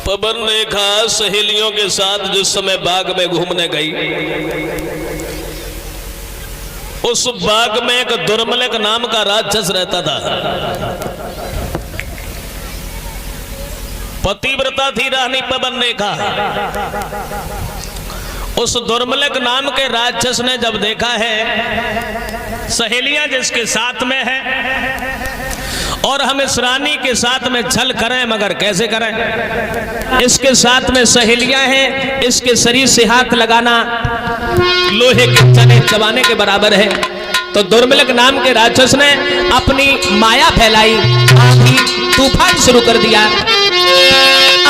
पवन रेखा सहेलियों के साथ जिस समय बाग में घूमने गई, उस बाग में एक दुर्मलक नाम का राक्षस रहता था। पतिव्रता थी रानी पवन रेखा। उस दुर्मलक नाम के राक्षस ने जब देखा है सहेलियां जिसके साथ में है और हम इस रानी के साथ में छल करें, मगर कैसे करें? इसके साथ में सहेलियां हैं, इसके शरीर से हाथ लगाना लोहे के चने चबाने के बराबर है। तो दुर्मलक नाम के राक्षस ने अपनी माया फैलाई, आंधी तूफान शुरू कर दिया।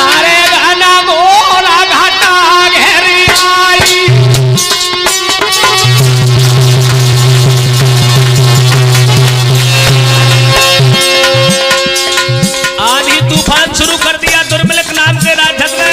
अरे घना घोरा घटा घेरी आई, आंधी तूफान शुरू कर दिया दुर्मलक नाम के राक्षस ने।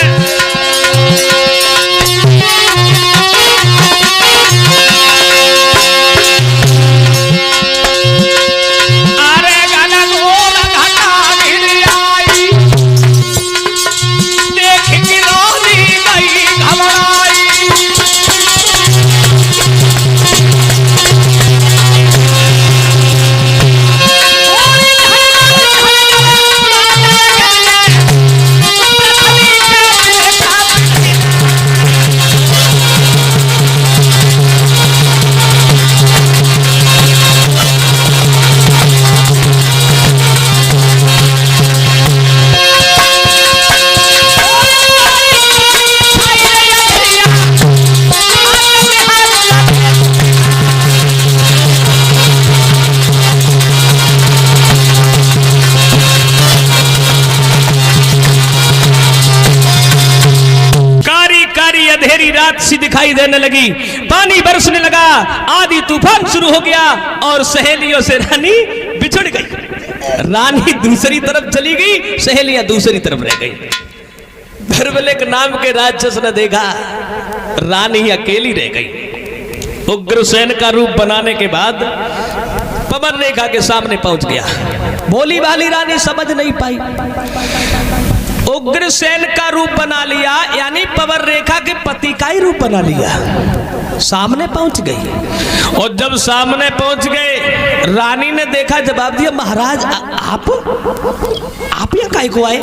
रात सी दिखाई देने लगी, पानी बरसने लगा, आधी तूफान शुरू हो गया और सहेलियों से रानी बिछुड़ गई। रानी दूसरी तरफ चली गई, सहेलियां दूसरी तरफ रह गई। दुर्मलक नाम के राक्षस ने देखा रानी अकेली रह गई। उग्रसेन का रूप बनाने के बाद पवन रेखा के सामने पहुंच गया। भोली भाली रानी समझ नहीं पाई, उग्रसेन का रूप बना लिया, यानी पवन रेखा के पति का ही रूप बना लिया। सामने पहुंच गई और जब सामने पहुंच गए रानी ने देखा, जवाब दिया, महाराज आप यहाँ काहे को आए?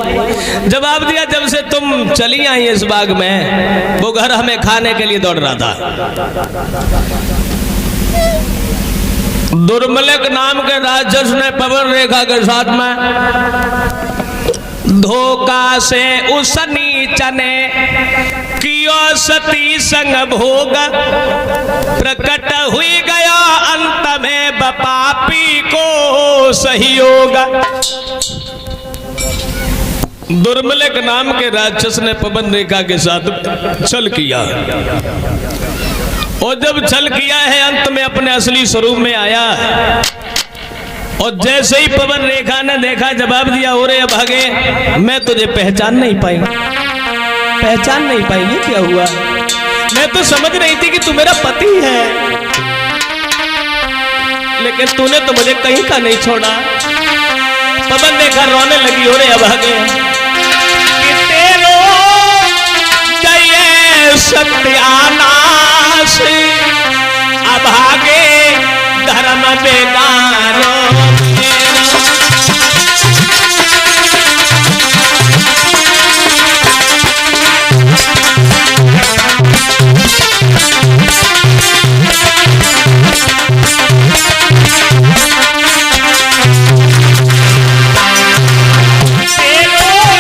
जवाब दिया, जब से तुम चली आई इस बाग में, वो घर हमें खाने के लिए दौड़ रहा था। दुर्मलक नाम के राक्षस ने पवन रेखा के साथ में धोखा से उस नीचने कियो सती संग भोग, प्रकट हुई गया अंत में बपापी को सहयोग। दुर्मलक नाम के राक्षस ने पवन रेखा के साथ छल किया और जब छल किया है अंत में अपने असली स्वरूप में आया। और जैसे ही पवन रेखा ने देखा, जवाब दिया, ओरे अभागे, मैं तुझे पहचान नहीं पाई। पहचान नहीं पाई, ये क्या हुआ? मैं तो समझ रही थी कि तू मेरा पति है, लेकिन तूने तो मुझे कहीं का नहीं छोड़ा। पवन रेखा रोने लगी, ओरे अभागे, तेरो जय सत्यानाश, अभागे धर्म बेगारो। तेरो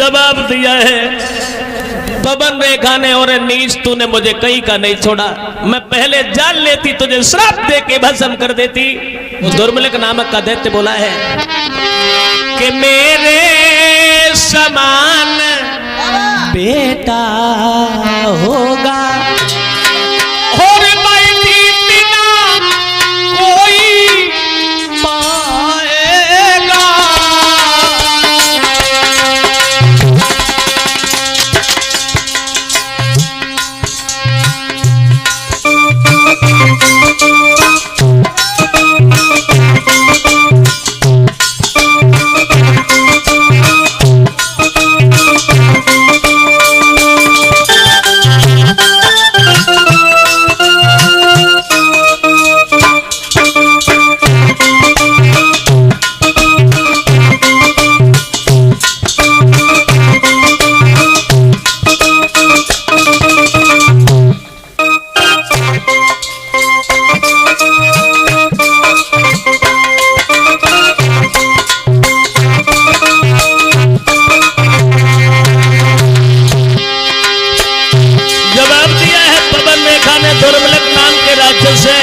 जवाब दिया है पवन रेखा ने, और नीच तूने मुझे कहीं का नहीं छोड़ा, मैं पहले जान लेती तुझे श्राप दे के भस्म कर देती। दुर्मलिक नामक का दैत्य बोला है कि मेरे समान बेटा होगा और बैठी बिना कोई पाएगा। दुर्मलिक नाम के राक्षस है।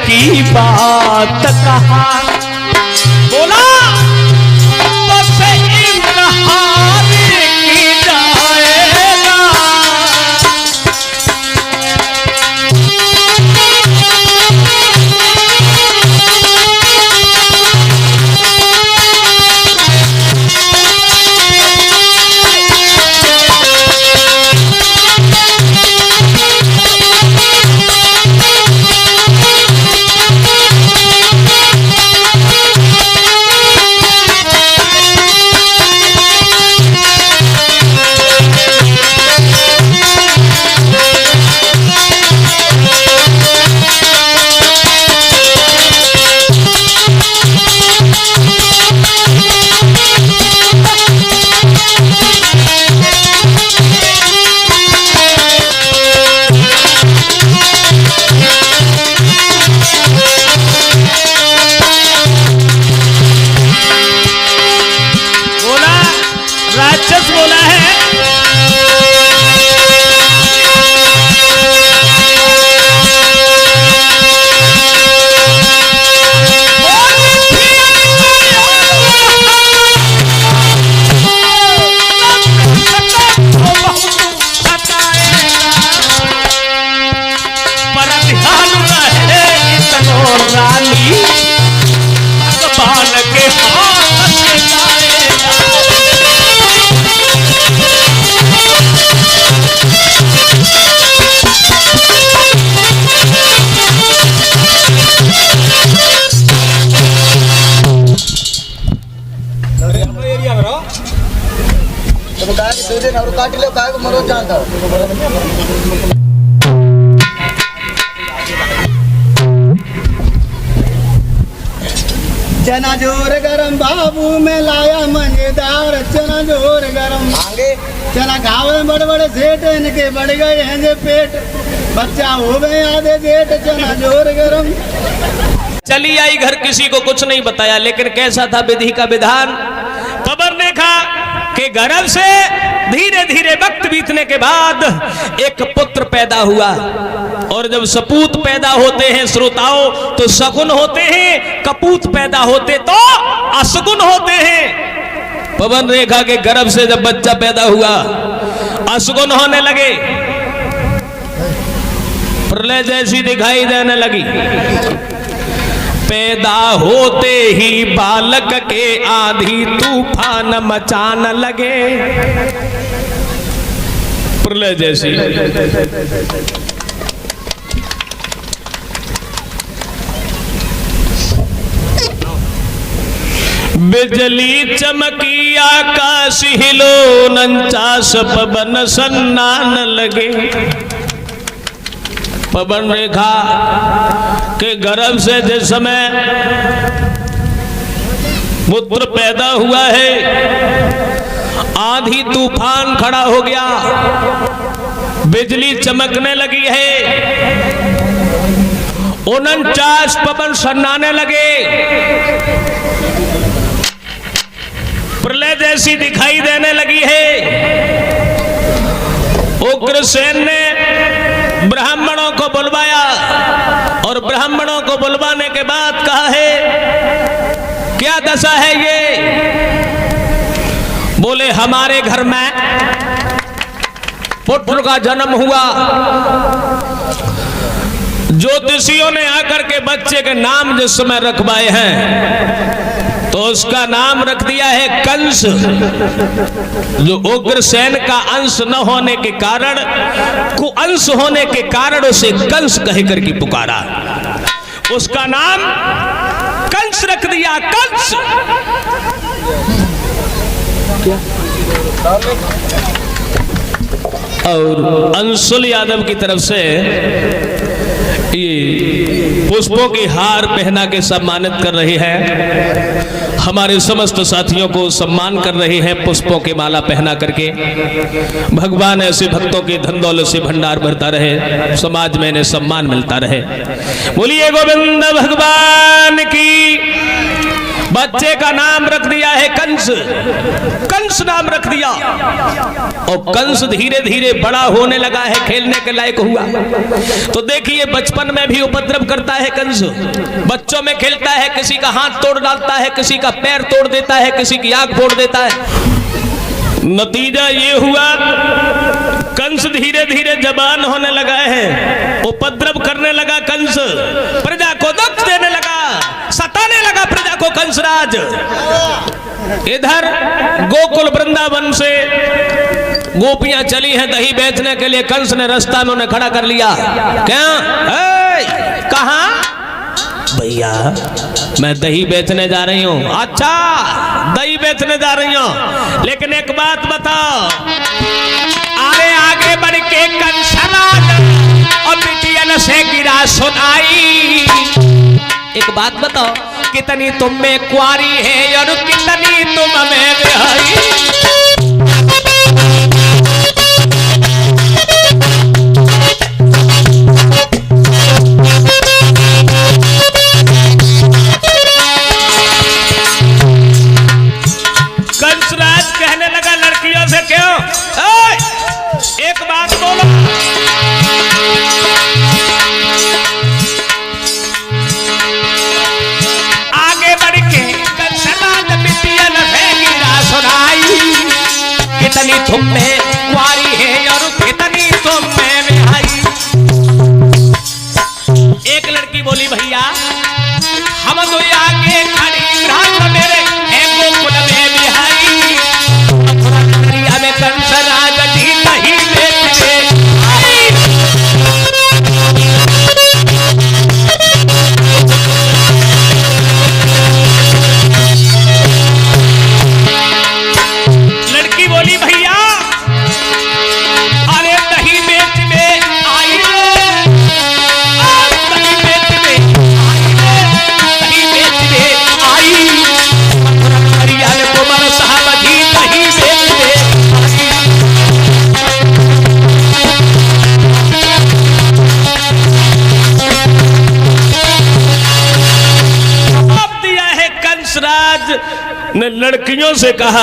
की बात कहा बोला बस इम्तिहान की जाएगा। राक्षस बोला है पर ध्यान रहे रानी भगवान के हाथ से काट लो काय मरो जाता चना जोर गरम बाबू में लाया मजेदार चना जोर गरम आगे चना घाव में बड़े बड़े सेठ इनके बढ़ गए हैं जे पेट बच्चा हो गए आधे जेठ चना जोर गरम। चली आई घर किसी को कुछ नहीं बताया, लेकिन कैसा था विधि का विधान। खबर ने कहा कि गर्भ से धीरे धीरे वक्त बीतने के बाद एक पुत्र पैदा हुआ, और जब सपूत पैदा होते हैं श्रोताओं तो सगुन होते हैं, कपूत पैदा होते तो असगुन होते हैं। पवन रेखा के गर्भ से जब बच्चा पैदा हुआ असगुन होने लगे, प्रलय जैसी दिखाई देने लगी। पैदा होते ही बालक के आंधी तूफान मचान लगे, प्रलय जैसी। बिजली चमकी आकाश हिलो, 49 पवन सन्नान लगे। पवन रेखा के गर्भ से जिस समय पुत्र पैदा हुआ है, आंधी तूफान खड़ा हो गया, बिजली चमकने लगी है, 49 पवन सन्नाने लगे, प्रलय जैसी दिखाई देने लगी है। उग्रसेन ने ब्राह्मणों को बुलवाया और ब्राह्मणों को बुलवाने के बाद कहा है क्या दशा है ये? बोले हमारे घर में पुत्र का जन्म हुआ, ज्योतिषियों ने आकर के बच्चे के नाम जिस समय रखवाए हैं तो उसका नाम रख दिया है कंस। जो उग्रसेन का अंश न होने के कारण, कुअंश होने के कारण उसे कंस कहकर के पुकारा, उसका नाम कंस रख दिया, कंस। और अंशुल यादव की तरफ से ये पुष्पों की हार पहना के सम्मानित कर रही है, हमारे समस्त साथियों को सम्मान कर रही है, पुष्पों की माला पहना करके। भगवान ऐसे भक्तों की धन दौलत से भंडार भरता रहे, समाज में इन्हें सम्मान मिलता रहे। बोलिए गोविंद भगवान की। बच्चे का नाम रख दिया है कंस, कंस नाम रख दिया। और कंस धीरे धीरे बड़ा होने लगा है, खेलने के लायक हुआ। तो देखिए बचपन में भी उपद्रव करता है कंस, बच्चों में खेलता है, किसी का हाथ तोड़ डालता है, किसी का पैर तोड़ देता है, किसी की आंख फोड़ देता है। नतीजा ये हुआ कंस धीरे धीरे जवान होने लगा है, उपद्रव करने लगा कंस, प्रजा को दुख देने लगा, सताने लगा प्रजा को कंसराज। इधर गोकुल वृंदावन से गोपियां चली हैं दही बेचने के लिए, कंस ने रास्ता में उन्हें खड़ा कर लिया। क्या कहां? भैया मैं दही बेचने जा रही हूँ। अच्छा दही बेचने जा रही हूँ, लेकिन एक बात बताओ, अरे आगे बढ़ के कंसराज और बिटियन से गिरा सुनाई। एक बात बताओ, कितनी तुम में कुआरी है और कितनी तुम में विहारी। कंसराज कहने लगा लड़कियों से, क्यों एक बात बोलो, आगे बढ़ के कंसराज बिटियन से गिरा सुनाई। कितनी तुम में कुआरी है और कितनी तुम में विहारी। एक लड़की बोली भैया हम तो आगे खड़ी रात मेरे है गोकुल में बिहारी, मथुरा में कंसराज जी नहीं बेचते। लड़की बोली भैया अरे दही बेचने आई, दही बेचने आई, दही बेचने आई, मथुरा में कुमार साहब जी दही बेचने दिया है। कंसराज ने लड़कियों से कहा